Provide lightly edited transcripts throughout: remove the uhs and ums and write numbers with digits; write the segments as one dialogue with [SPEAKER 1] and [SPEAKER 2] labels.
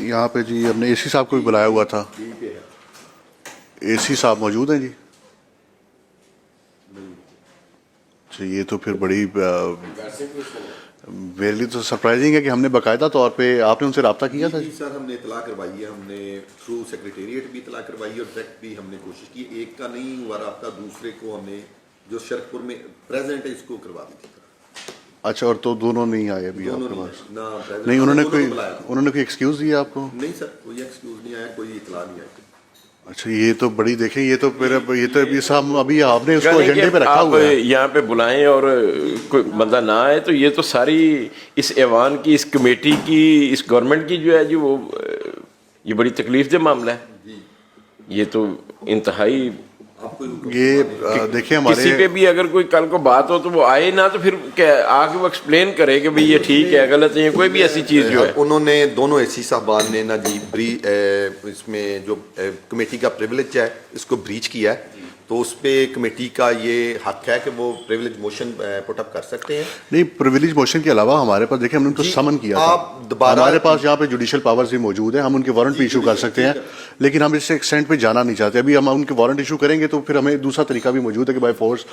[SPEAKER 1] یہاں پہ جی ہم نے اے سی صاحب کو بھی بلایا ہوا تھا. اے سی صاحب موجود ہیں جی؟ یہ تو پھر بڑی میرے لیے تو سرپرائزنگ ہے کہ ہم نے باقاعدہ طور پہ آپ نے ان سے رابطہ کیا تھا؟
[SPEAKER 2] جی سر، ہم نے اطلاع کروائی ہے، ہم نے تھرو سیکریٹریٹ بھی اطلاع کروائی ہے اور ڈائریکٹ بھی ہم نے کوشش کی. ایک کا نہیں ہوا رابطہ، دوسرے کو ہم نے جو شرک پور میں پریزنٹ ہے اس کو کروا دی تھی.
[SPEAKER 1] اچھا، اور تو دونوں نہیں آئے ابھی آپ کے پاس؟ نہیں،
[SPEAKER 2] انہوں
[SPEAKER 1] انہوں نے کوئی ایکسکیوز دیا آپ کو؟
[SPEAKER 2] نہیں سر، کوئی ایکسکیوز نہیں آیا، کوئی اطلاع نہیں آئی.
[SPEAKER 1] اچھا، یہ تو بڑی دیکھیں، یہ تو پھر یہ تو ابھی صاحب ابھی آپ نے اس کو ایجنڈے پہ رکھا ہوا ہے.
[SPEAKER 3] یہاں پہ بلائیں اور کوئی بندہ نہ آئے تو یہ تو ساری اس ایوان کی، اس کمیٹی کی، اس گورنمنٹ کی جو ہے جی وہ یہ بڑی تکلیف دہ معاملہ ہے. یہ تو انتہائی،
[SPEAKER 1] یہ دیکھیں ہمارے
[SPEAKER 3] کسی پہ بھی اگر کوئی کل کو بات ہو تو وہ آئے نہ تو پھر آگے وہ ایکسپلین کرے کہ بھئی یہ ٹھیک ہے، غلط ہے، کوئی بھی ایسی چیز جو ہے.
[SPEAKER 2] انہوں نے دونوں اے سی صاحبان نے نا جی اس میں جو کمیٹی کا پریولیج ہے اس کو بریچ کیا ہے، تو اس پہ کمیٹی کا یہ حق ہے کہ وہ پریولیج موشن پٹ اپ کر سکتے ہیں. نہیں،
[SPEAKER 1] پریولیج موشن کے علاوہ ہمارے پاس دیکھیں ہم نے ان کو سمن کیا تھا. ہمارے پاس یہاں پہ جوڈیشل پاورز بھی موجود ہیں، ہم ان کے وارنٹ بھی ایشو کر سکتے ہیں، لیکن ہم اس ایکسٹینٹ پہ جانا نہیں چاہتے. ابھی ہم ان کے وارنٹ ایشو کریں گے تو پھر ہمیں دوسرا طریقہ بھی موجود ہے کہ بائی فورس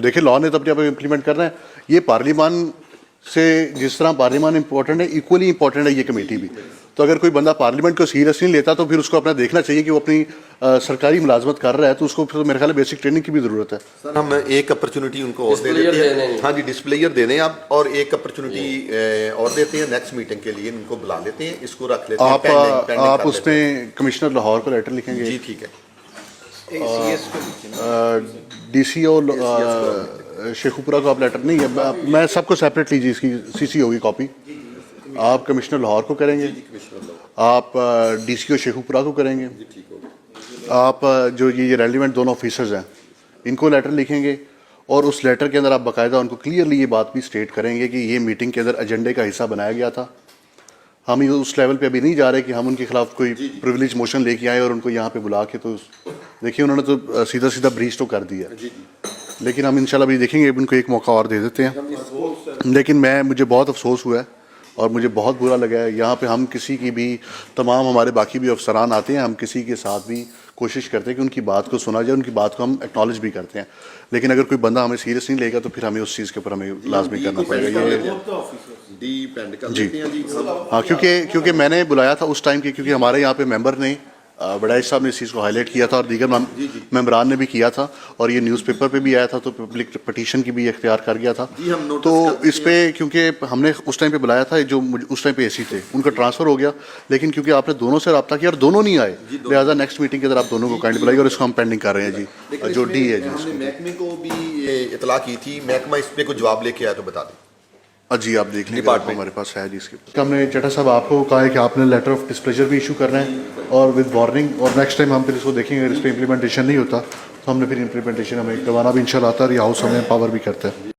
[SPEAKER 1] دیکھیں لا نے تو اپنے آپ امپلیمنٹ کرنا ہے. یہ پارلیمان سے جس طرح پارلیمان امپورٹنٹ ہے، ایکولی امپورٹنٹ ہے یہ کمیٹی بھی. تو اگر کوئی بندہ پارلیمنٹ کو سیریس نہیں لیتا تو پھر اس کو اپنا دیکھنا چاہیے کہ وہ اپنی سرکاری ملازمت کر رہا ہے، تو اس کو پھر میرے خیال ہے بیسک ٹریننگ کی بھی ضرورت ہے.
[SPEAKER 2] سر ہم ایک اپرچونٹی ان کو اور دے دیتے ہیں. ہاں جی، ڈسپلیئر دے دیں آپ، اور ایک اپرچونٹی اور دیتے ہیں نیکسٹ میٹنگ کے لیے. ان کو بلا لیتے ہیں، اس کو رکھ لیتے ہیں.
[SPEAKER 1] آپ اس میں کمشنر لاہور کو لیٹر لکھیں گے؟
[SPEAKER 2] جی ٹھیک ہے.
[SPEAKER 1] ڈی سی او شیخوپورہ کو آپ لیٹر نہیں ہے، میں سب کو سیپریٹ لیجیے، اس کی سی سی ہوگی کاپی. آپ کمشنر لاہور کو کریں گے، آپ ڈی سی او شیخوپورہ کو کریں گے، آپ جو یہ ریلیونٹ دونوں آفیسرز ہیں ان کو لیٹر لکھیں گے، اور اس لیٹر کے اندر آپ باقاعدہ ان کو کلیئرلی یہ بات بھی اسٹیٹ کریں گے کہ یہ میٹنگ کے اندر ایجنڈے کا حصہ بنایا گیا تھا. ہم اس لیول پہ ابھی نہیں جا رہے کہ ہم ان کے خلاف کوئی پریولیج موشن لے کے آئے اور ان کو یہاں پہ بلا کے، تو دیکھیے انہوں نے تو سیدھا سیدھا بریچ تو کر دیا، لیکن ہم انشاءاللہ بھی دیکھیں گے، ان کو ایک موقع اور دے دیتے ہیں. لیکن مجھے بہت افسوس ہوا ہے اور مجھے بہت برا لگا ہے. یہاں پہ ہم کسی کی بھی، تمام ہمارے باقی بھی افسران آتے ہیں، ہم کسی کے ساتھ بھی کوشش کرتے ہیں کہ ان کی بات کو سنا جائے، ان کی بات کو ہم ایکنالج بھی کرتے ہیں، لیکن اگر کوئی بندہ ہمیں سیریس نہیں لے گا تو پھر ہمیں اس چیز کے اوپر ہمیں لازمی کرنا پڑے گا. جی ہاں، کیونکہ میں نے بلایا تھا اس ٹائم کیونکہ ہمارے یہاں پہ ممبر نے، بڑائش صاحب نے اس چیز کو ہائی لائٹ کیا تھا اور دیگر ممبران نے بھی کیا تھا، اور یہ نیوز پیپر پہ بھی آیا تھا، تو پبلک پٹیشن کی بھی اختیار کر گیا تھا. تو اس پہ کیونکہ ہم نے اس ٹائم پہ بلایا تھا، جو اس ٹائم پہ اے سی تھے ان کا ٹرانسفر ہو گیا، لیکن کیونکہ آپ نے دونوں سے رابطہ کیا اور دونوں نہیں آئے، لہٰذا نیکسٹ میٹنگ کے اندر آپ دونوں کو کائنڈ بلائیے، اور اس کو ہم پینڈنگ کر رہے ہیں جی. جو ڈی ہے جی،
[SPEAKER 2] ہم نے محکمے کو بھی اطلاع کی تھی، محکمہ اس پہ کوئی جواب لے کے آیا تو بتا دیں.
[SPEAKER 1] جی آپ دیکھ لیں، ہمارے پاس ہے جی. اس کے ہم نے چٹا صاحب آپ کو کہا ہے کہ آپ نے لیٹر آف ڈسپلیجر بھی ایشو کرنا ہے اور ود وارننگ، اور نیکسٹ ٹائم ہم پھر اس کو دیکھیں گے. اگر اس پہ امپلیمنٹیشن نہیں ہوتا تو ہم نے پھر امپلیمنٹیشن ہمیں کروانا بھی انشاءاللہ آتا ہے، اور یہ ہاؤس ہمیں پاور بھی کرتا ہے.